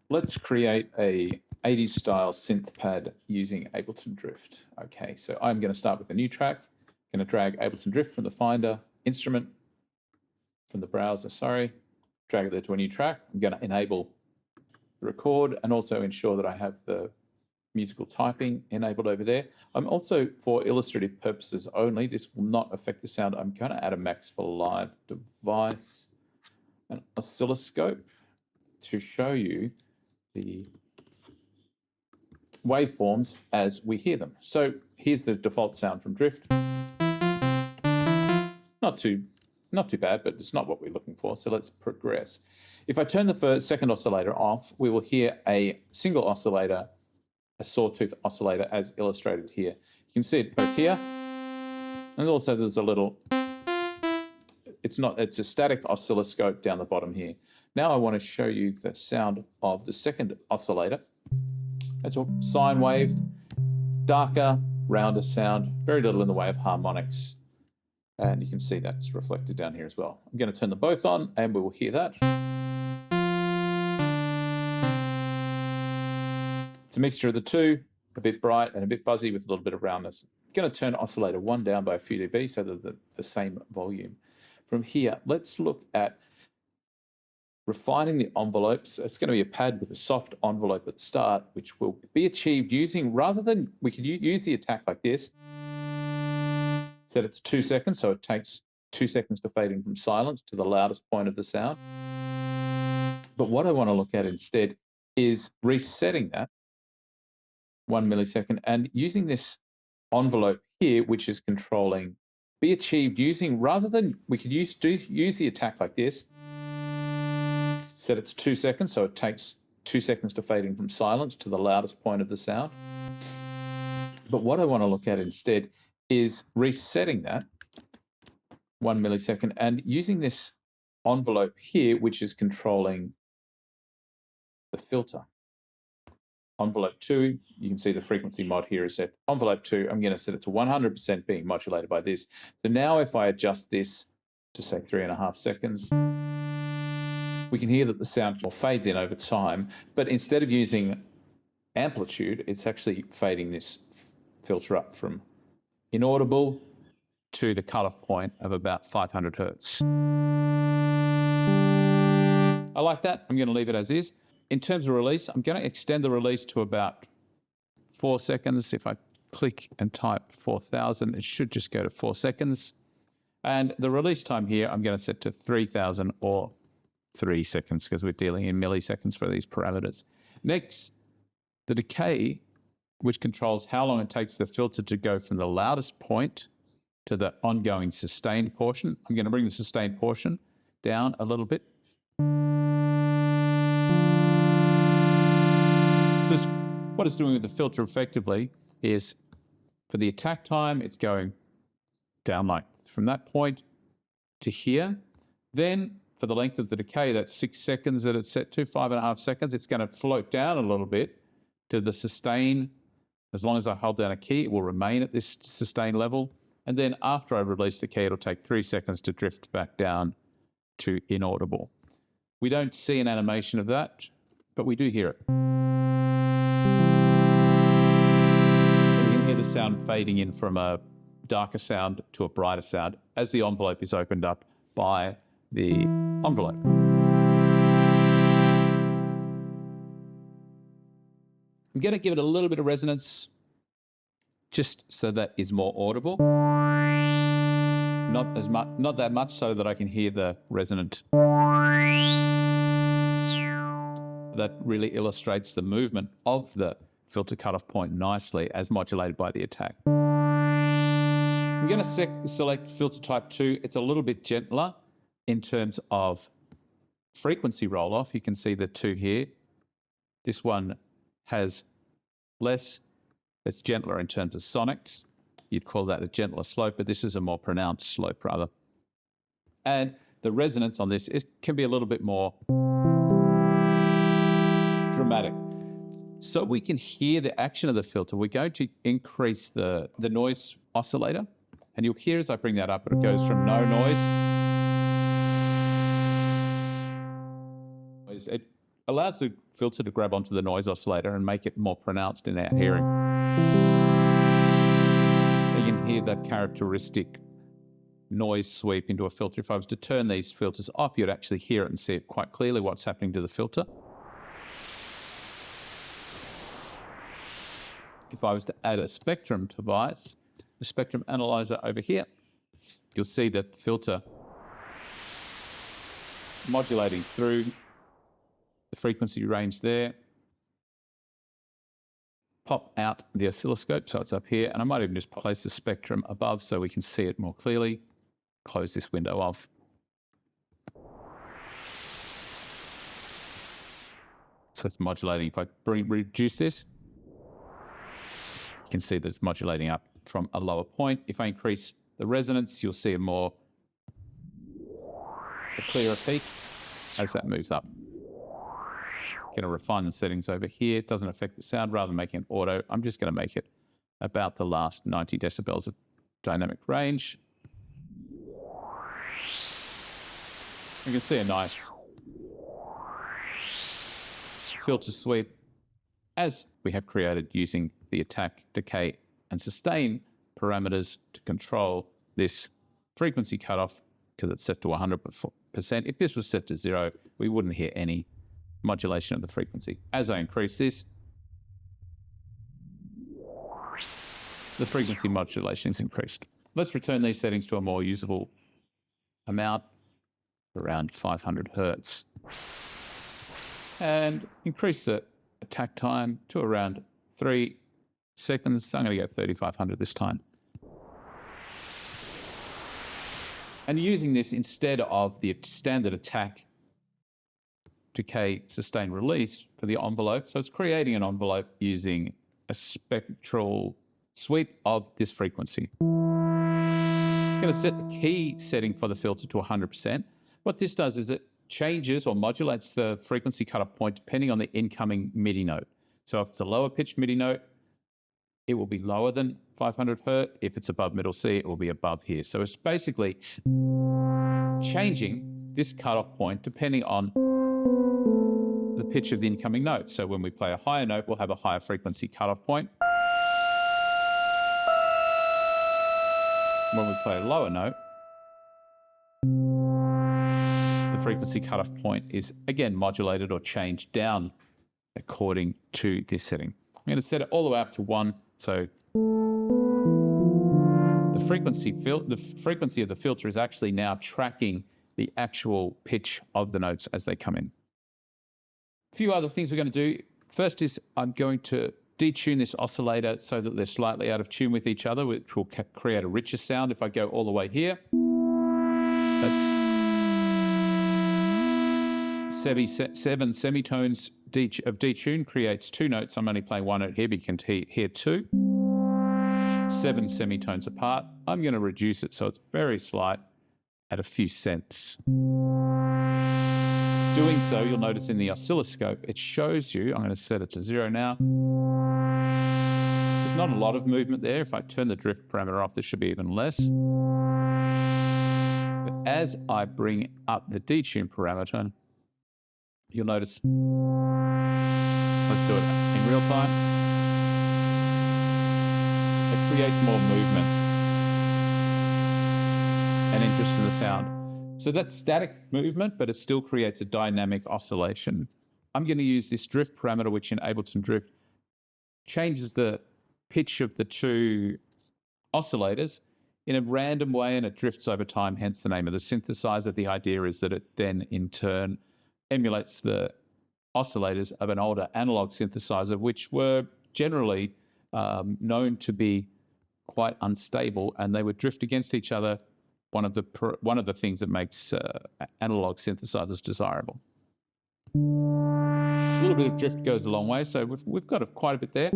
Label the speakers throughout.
Speaker 1: Let's create a 80s style synth pad using Ableton Drift. Okay, so I'm going to start with a new track. I'm going to drag Ableton Drift from the Finder, Instrument, from the browser, drag it there to a new track. I'm going to enable the record and also ensure that I have the musical typing enabled over there. I'm also, for illustrative purposes only, this will not affect the sound. I'm going to add a max for live device, an oscilloscope to show you the waveforms as we hear them. So here's the default sound from Drift. Not too bad, but it's not what we're looking for. So let's progress. If I turn the second oscillator off, we will hear a single oscillator, a sawtooth oscillator as illustrated here. You can see it both here, and also there's a little, it's a static oscilloscope down the bottom here. Now I want to show you the sound of the second oscillator. It's a sine wave, darker, rounder sound, very little in the way of harmonics. And you can see that's reflected down here as well. I'm going to turn them both on and we will hear that. It's a mixture of the two, a bit bright and a bit buzzy with a little bit of roundness. I'm going to turn oscillator 1 down by a few dB so that the same volume. From here, let's look at refining the envelopes. It's going to be a pad with a soft envelope at the start, which will be achieved using, rather than, we could use the attack like this. Set it to 2 seconds, so it takes 2 seconds to fade in from silence to the loudest point of the sound. But what I want to look at instead is resetting that 1 millisecond and using this envelope here, which is controlling, be achieved using, rather than, we could use the attack like this. Set it to 2 seconds, so it takes 2 seconds to fade in from silence to the loudest point of the sound. But what I want to look at instead is resetting that 1 millisecond and using this envelope here, which is controlling the filter. Envelope 2, you can see the frequency mod here is set. Envelope 2, I'm going to set it to 100% being modulated by this. So now if I adjust this to say 3.5 seconds, we can hear that the sound more fades in over time, but instead of using amplitude, it's actually fading this filter up from inaudible to the cutoff point of about 500 hertz. I like that. I'm going to leave it as is. In terms of release, I'm going to extend the release to about 4 seconds. If I click and type 4000, it should just go to 4 seconds. And the release time here, I'm going to set to 3000 or 3 seconds because we're dealing in milliseconds for these parameters. Next, the decay, which controls how long it takes the filter to go from the loudest point to the ongoing sustained portion. I'm going to bring the sustained portion down a little bit. So what it's doing with the filter effectively is, for the attack time, it's going down like from that point to here. Then for the length of the decay, that's 6 seconds that it's set to, 5.5 seconds, it's going to float down a little bit to the sustain. As long as I hold down a key, it will remain at this sustained level. And then after I release the key, it'll take 3 seconds to drift back down to inaudible. We don't see an animation of that, but we do hear it. And you can hear the sound fading in from a darker sound to a brighter sound as the envelope is opened up by the envelope. I'm going to give it a little bit of resonance just so that is more audible. Not as much, not that much, so that I can hear the resonant. That really illustrates the movement of the filter cutoff point nicely as modulated by the attack. I'm going to select filter type 2. It's a little bit gentler in terms of frequency roll-off. You can see the 2 here. This one has less, it's gentler in terms of sonics. You'd call that a gentler slope, but this is a more pronounced slope rather. And the resonance on this can be a little bit more dramatic. So we can hear the action of the filter. We're going to increase the noise oscillator, and you'll hear as I bring that up, it goes from no noise. allows the filter to grab onto the noise oscillator and make it more pronounced in our hearing. You can hear that characteristic noise sweep into a filter. If I was to turn these filters off, you'd actually hear it and see it quite clearly what's happening to the filter. If I was to add a spectrum device, the spectrum analyzer over here, you'll see that the filter modulating through the frequency range there. Pop out the oscilloscope, so it's up here, and I might even just place the spectrum above so we can see it more clearly. Close this window off. So it's modulating. If I reduce this, you can see that it's modulating up from a lower point. If I increase the resonance, you'll see a clearer peak as that moves up. Going to refine the settings over here. It doesn't affect the sound. Rather than making it auto, I'm just going to make it about the last 90 decibels of dynamic range. You can see a nice filter sweep as we have created using the attack, decay, and sustain parameters to control this frequency cutoff because it's set to 100%. If this was set to 0, we wouldn't hear any modulation of the frequency. As I increase this, the frequency modulation is increased. Let's return these settings to a more usable amount, around 500 hertz, and increase the attack time to around 3 seconds. I'm going to go 3500 this time. And using this instead of the standard attack, decay, sustain, release for the envelope. So it's creating an envelope using a spectral sweep of this frequency. I'm going to set the key setting for the filter to 100%. What this does is it changes or modulates the frequency cutoff point depending on the incoming MIDI note. So if it's a lower pitched MIDI note, it will be lower than 500 hertz. If it's above middle C, it will be above here. So it's basically changing this cutoff point depending on the pitch of the incoming note. So when we play a higher note, we'll have a higher frequency cutoff point. When we play a lower note, the frequency cutoff point is again modulated or changed down according to this setting. I'm going to set it all the way up to 1. So the frequency of the filter is actually now tracking the actual pitch of the notes as they come in. A few other things we're going to do. First is I'm going to detune this oscillator so that they're slightly out of tune with each other, which will create a richer sound. If I go all the way here, that's 7 semitones of detune creates 2 notes. I'm only playing 1 note here, but you can hear 2. 7 semitones apart. I'm going to reduce it so it's very slight at a few cents. Doing so, you'll notice in the oscilloscope, it shows you, I'm going to set it to 0 now. There's not a lot of movement there. If I turn the drift parameter off, there should be even less. But as I bring up the detune parameter, you'll notice, let's do it in real time. It creates more movement and interest in the sound. So that's static movement, but it still creates a dynamic oscillation. I'm going to use this drift parameter, which in Ableton Drift changes the pitch of the 2 oscillators in a random way, and it drifts over time, hence the name of the synthesizer. The idea is that it then, in turn, emulates the oscillators of an older analog synthesizer, which were generally known to be quite unstable, and they would drift against each other. One of the things that makes analog synthesizers desirable. A little bit of drift goes a long way, so we've got quite a bit there.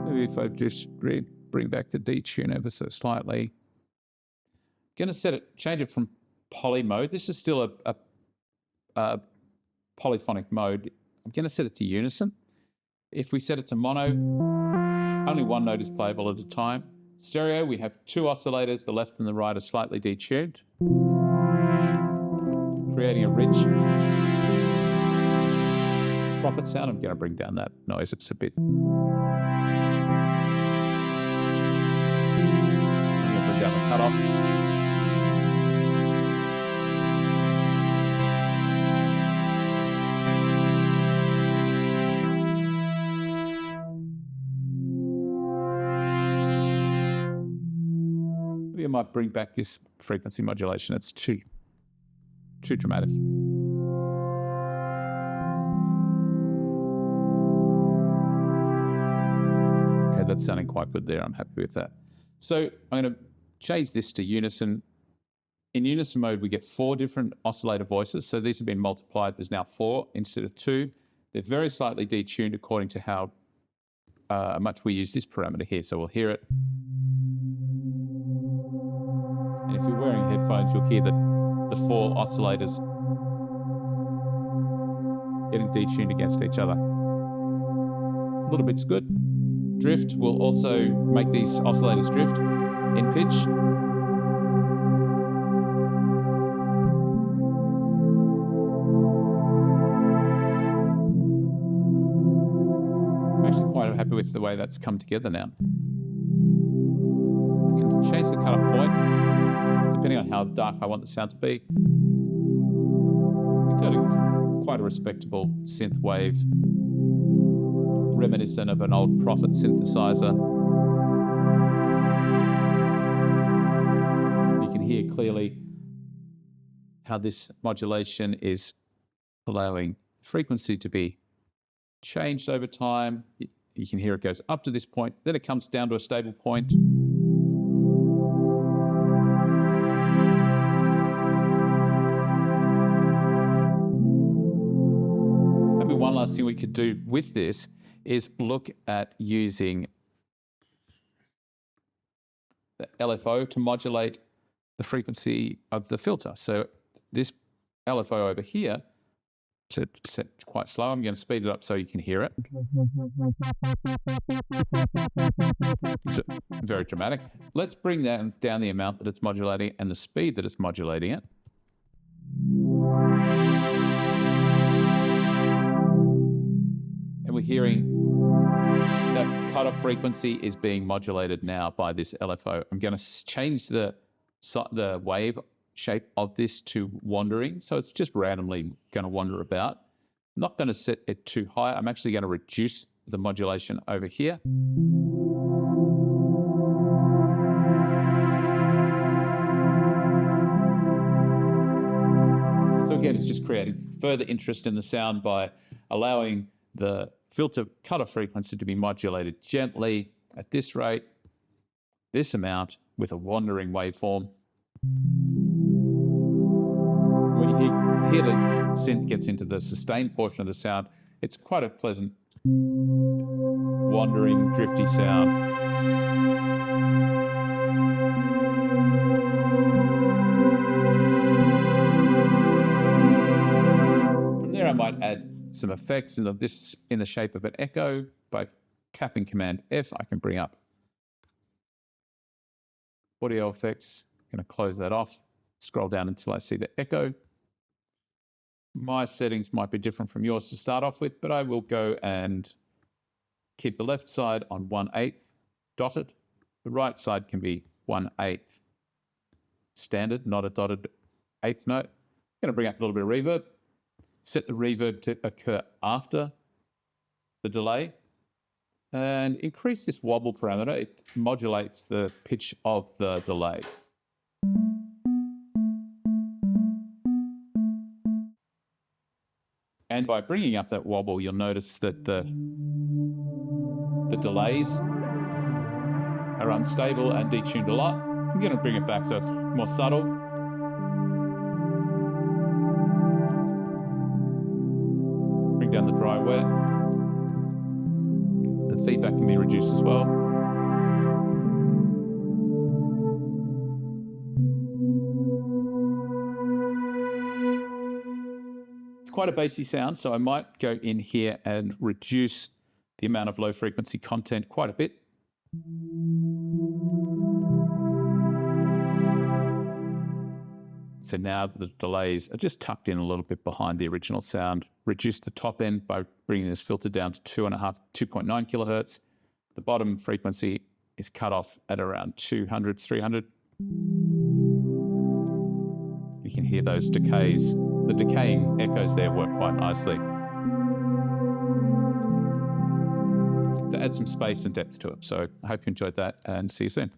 Speaker 1: Maybe if I just bring back the detune ever so slightly. I'm going to change it from poly mode. This is still a polyphonic mode. I'm going to set it to unison. If we set it to mono, only 1 note is playable at a time. Stereo, we have two oscillators. The left and the right are slightly detuned, creating a rich prophet sound. I'm going to bring down that noise. It's a bit. I'm going to bring down the cutoff. Maybe I might bring back this frequency modulation. It's too dramatic. Okay, that's sounding quite good there. I'm happy with that. So I'm going to change this to unison. In unison mode, we get 4 different oscillator voices. So these have been multiplied. There's now 4 instead of 2. They're very slightly detuned according to how much we use this parameter here. So we'll hear it. And if you're wearing headphones, you'll hear that the 4 oscillators getting detuned against each other. A little bit's good. Drift will also make these oscillators drift in pitch. I'm actually quite happy with the way that's come together now. We can change the cutoff point depending on how dark I want the sound to be. We've got quite a respectable Synthwave, reminiscent of an old Prophet synthesizer. You can hear clearly how this modulation is allowing frequency to be changed over time. You can hear it goes up to this point, then it comes down to a stable point. Maybe one last thing we could do with this is look at using the LFO to modulate the frequency of the filter. So this LFO over here, to set quite slow, I'm going to speed it up so you can hear it. It's very dramatic. Let's bring down the amount that it's modulating and the speed that it's modulating it. And we're hearing that cutoff frequency is being modulated now by this LFO. I'm going to change the wave shape of this to wandering. So it's just randomly going to wander about. I'm not going to set it too high. I'm actually going to reduce the modulation over here. So again, it's just creating further interest in the sound by allowing the filter cutoff frequency to be modulated gently at this rate, this amount, with a wandering waveform. When you hear the synth gets into the sustained portion of the sound, it's quite a pleasant, wandering, drifty sound. From there, I might add some effects in the shape of an echo. By tapping Command F, I can bring up audio effects. I'm going to close that off, scroll down until I see the echo. My settings might be different from yours to start off with, but I will go and keep the left side on 1/8 dotted. The right side can be 1/8 standard, not a dotted 8th note. I'm going to bring up a little bit of reverb. Set the reverb to occur after the delay and increase this wobble parameter. It modulates the pitch of the delay. And by bringing up that wobble, you'll notice that the delays are unstable and detuned a lot. I'm going to bring it back so it's more subtle. Bring down the dry wet. The feedback can be reduced as well. It's quite a bassy sound, so I might go in here and reduce the amount of low frequency content quite a bit. So now the delays are just tucked in a little bit behind the original sound. Reduce the top end by bringing this filter down to 2.9 kilohertz. The bottom frequency is cut off at around 200, 300. You can hear those decays. The decaying echoes there work quite nicely to add some space and depth to it. So I hope you enjoyed that, and see you soon.